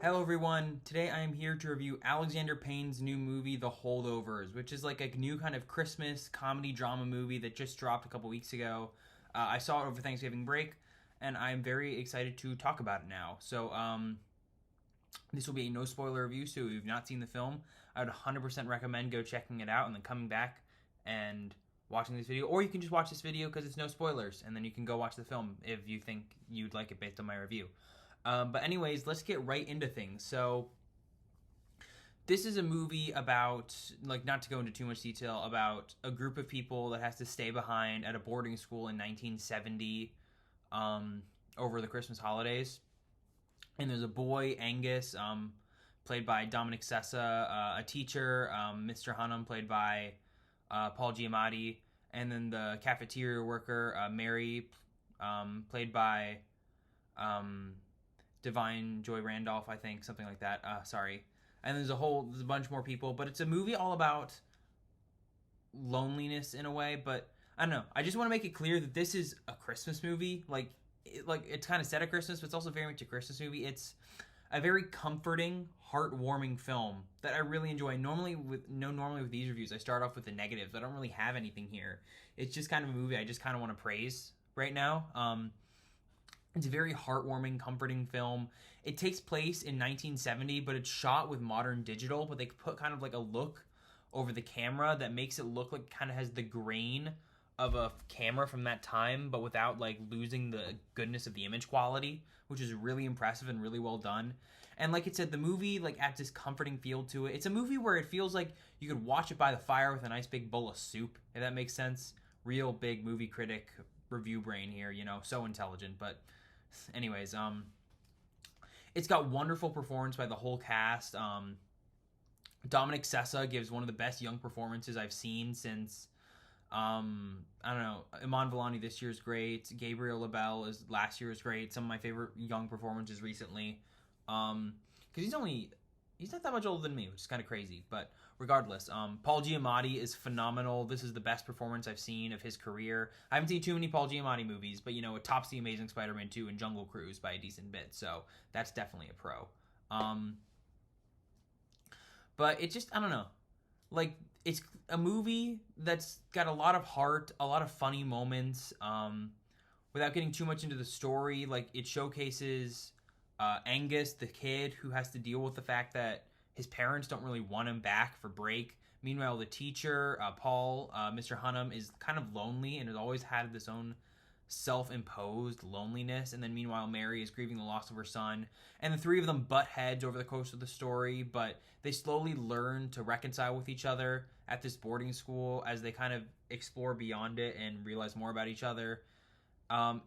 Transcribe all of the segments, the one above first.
Hello everyone, today I am here to review Alexander Payne's new movie, The Holdovers, which is like a new kind of Christmas comedy drama movie that just dropped a couple weeks ago. I saw it over Thanksgiving break, and I'm very excited to talk about it now. This will be a no spoiler review, so if you've not seen the film, I would 100% recommend go checking it out and then coming back and watching this video. Or you can just watch this video because it's no spoilers, and then you can go watch the film if you think you'd like it based on my review. But anyways, let's get right into things. So this is a movie about, like, not to go into too much detail, about a group of people that has to stay behind at a boarding school in 1970 over the Christmas holidays. And there's a boy, Angus, played by Dominic Sessa, a teacher, Mr. Hunnam, played by Paul Giamatti, and then the cafeteria worker, Mary, played by Divine Joy Randolph, I think, something like that. Sorry. And there's a bunch more people, but it's a movie all about loneliness in a way. But I don't know. I just want to make it clear that this is a Christmas movie. It's kind of set at Christmas, but it's also very much a Christmas movie. It's a very comforting, heartwarming film that I really enjoy. Normally with these reviews, I start off with the negatives. I don't really have anything here. It's just kind of a movie I just kind of want to praise right now. It's a very heartwarming, comforting film. It takes place in 1970, but it's shot with modern digital, but they put kind of like a look over the camera that makes it look like it kind of has the grain of a camera from that time, but without like losing the goodness of the image quality, which is really impressive and really well done. And like it said, the movie like adds this comforting feel to it. It's a movie where it feels like you could watch it by the fire with a nice big bowl of soup, if that makes sense. Real big movie critic review brain here, so intelligent. But anyways, it's got wonderful performance by the whole cast. Dominic Sessa gives one of the best young performances I've seen since I don't know, Iman Vellani this year is great. Gabriel LaBelle last year was great. Some of my favorite young performances recently. Because he's not that much older than me, which is kind of crazy. But regardless, Paul Giamatti is phenomenal. This is the best performance I've seen of his career. I haven't seen too many Paul Giamatti movies, but it tops The Amazing Spider-Man 2 and Jungle Cruise by a decent bit. So that's definitely a pro. But it just, I don't know. Like, it's a movie that's got a lot of heart, a lot of funny moments. Without getting too much into the story, like, it showcases Angus, the kid, who has to deal with the fact that his parents don't really want him back for break. Meanwhile, the teacher, Paul, Mr. Hunnam, is kind of lonely and has always had this own self-imposed loneliness. And then meanwhile, Mary is grieving the loss of her son. And the three of them butt heads over the course of the story, but they slowly learn to reconcile with each other at this boarding school as they kind of explore beyond it and realize more about each other. And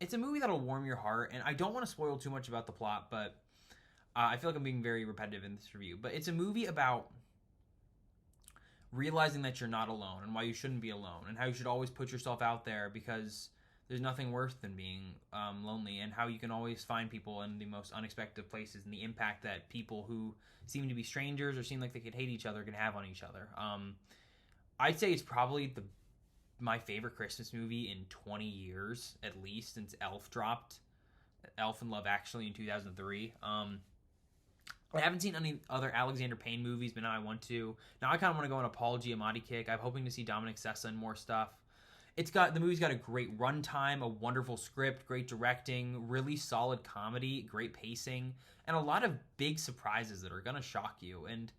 it's a movie that'll warm your heart. And I don't want to spoil too much about the plot, but I feel like I'm being very repetitive in this review. But it's a movie about realizing that you're not alone and why you shouldn't be alone and how you should always put yourself out there because there's nothing worse than being lonely, and how you can always find people in the most unexpected places and the impact that people who seem to be strangers or seem like they could hate each other can have on each other. I'd say it's probably my favorite Christmas movie in 20 years, at least, since Elf dropped. Elf and Love Actually in 2003. I haven't seen any other Alexander Payne movies, but now I want to. Now I kind of want to go on a Paul Giamatti kick. I'm hoping to see Dominic Sessa and more stuff. The movie's got a great runtime, a wonderful script, great directing, really solid comedy, great pacing, and a lot of big surprises that are going to shock you. And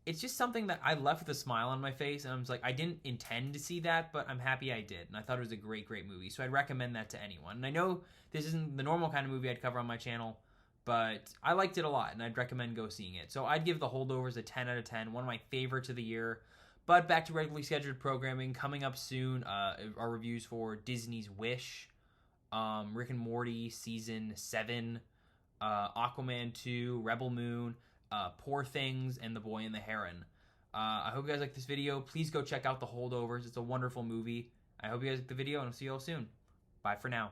it's just something that I left with a smile on my face, and I was like, I didn't intend to see that, but I'm happy I did. And I thought it was a great, great movie. So I'd recommend that to anyone. And I know this isn't the normal kind of movie I'd cover on my channel, but I liked it a lot, and I'd recommend go seeing it. So I'd give The Holdovers a 10 out of 10, one of my favorites of the year. But back to regularly scheduled programming. Coming up soon are reviews for Disney's Wish, Rick and Morty Season 7, Aquaman 2, Rebel Moon, Poor Things, and The Boy and the Heron. I hope you guys like this video. Please go check out The Holdovers. It's a wonderful movie. I hope you guys like the video, and I'll see you all soon. Bye for now.